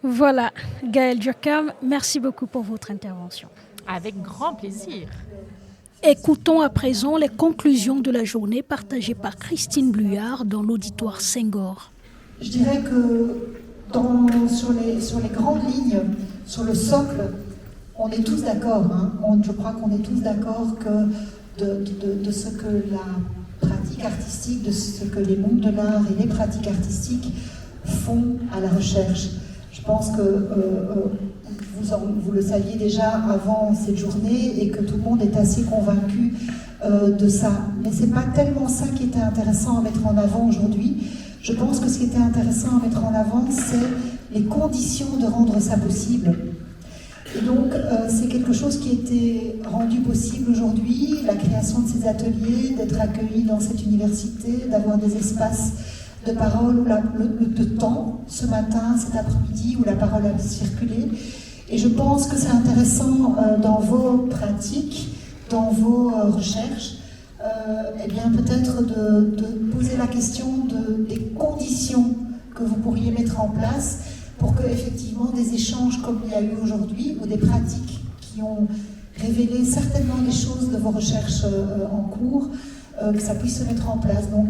Voilà, Gaëlle Durkheim, merci beaucoup pour votre intervention. Avec grand plaisir. Écoutons à présent les conclusions de la journée partagées par Christine Bluyard dans l'auditoire Senghor. Je dirais que sur les grandes lignes, sur le socle, on est tous d'accord. Je crois qu'on est tous d'accord que de ce que la pratique artistique, de ce que les mondes de l'art et les pratiques artistiques font à la recherche. Je pense que vous le saviez déjà avant cette journée et que tout le monde est assez convaincu de ça. Mais ce n'est pas tellement ça qui était intéressant à mettre en avant aujourd'hui. Je pense que ce qui était intéressant à mettre en avant, c'est les conditions de rendre ça possible. Et donc, c'est quelque chose qui a été rendu possible aujourd'hui, la création de ces ateliers, d'être accueillis dans cette université, d'avoir des espaces de parole où de temps, ce matin, cet après-midi, où la parole a circulé. Et je pense que c'est intéressant dans vos pratiques, dans vos recherches, peut-être de poser la question des conditions que vous pourriez mettre en place pour que effectivement des échanges comme il y a eu aujourd'hui ou des pratiques qui ont révélé certainement des choses de vos recherches en cours, que ça puisse se mettre en place. Donc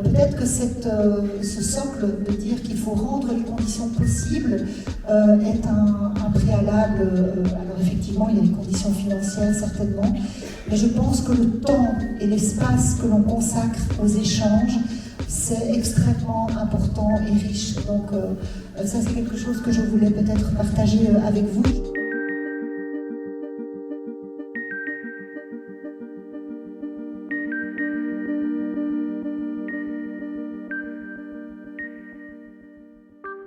peut-être que ce socle de dire qu'il faut rendre les conditions possibles est un préalable. Alors effectivement, il y a des conditions financières certainement, mais je pense que le temps et l'espace que l'on consacre aux échanges, c'est extrêmement important et riche. Donc ça, c'est quelque chose que je voulais peut-être partager avec vous.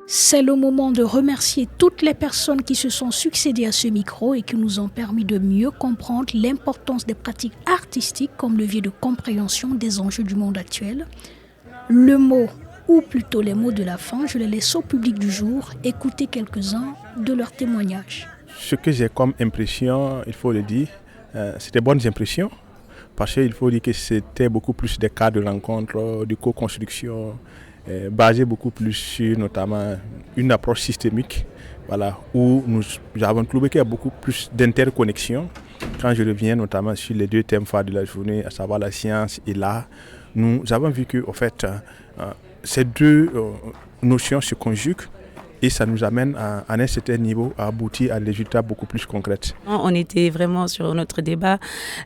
C'est le moment de remercier toutes les personnes qui se sont succédées à ce micro et qui nous ont permis de mieux comprendre l'importance des pratiques artistiques comme levier de compréhension des enjeux du monde actuel. Le mot ou plutôt les mots de la fin. Je les laisse au public du jour écouter quelques-uns de leurs témoignages. Ce que j'ai comme impression, il faut le dire, c'était bonnes impressions, parce qu'il faut dire que c'était beaucoup plus des cas de rencontre, de co-construction, basé beaucoup plus sur notamment une approche systémique, voilà, où nous avons trouvé qu'il y a beaucoup plus d'interconnexion. Quand je reviens notamment sur les deux thèmes phares de la journée, à savoir la science et l'art, nous avons vu que en fait, ces deux notions se conjuguent et ça nous amène à un certain niveau à aboutir à des résultats beaucoup plus concrets. On était vraiment sur notre débat,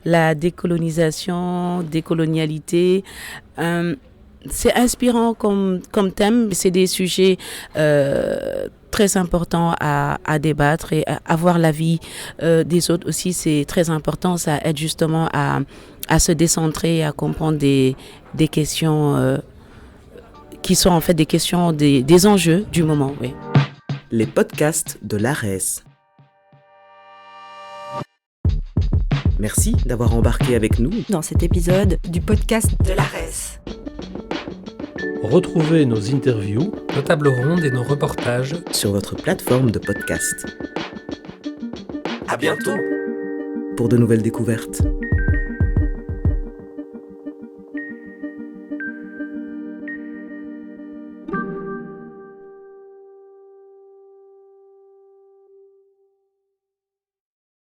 la décolonisation, décolonialité. C'est inspirant comme thème, c'est des sujets très importants à débattre et à voir la vie des autres aussi, c'est très important. Ça aide justement à se décentrer, à comprendre des questions qui sont en fait des questions, des enjeux du moment. Oui. Les podcasts de l'ARES. Merci d'avoir embarqué avec nous dans cet épisode du podcast de l'ARES. Retrouvez nos interviews, nos tables rondes et nos reportages sur votre plateforme de podcast. À bientôt pour de nouvelles découvertes.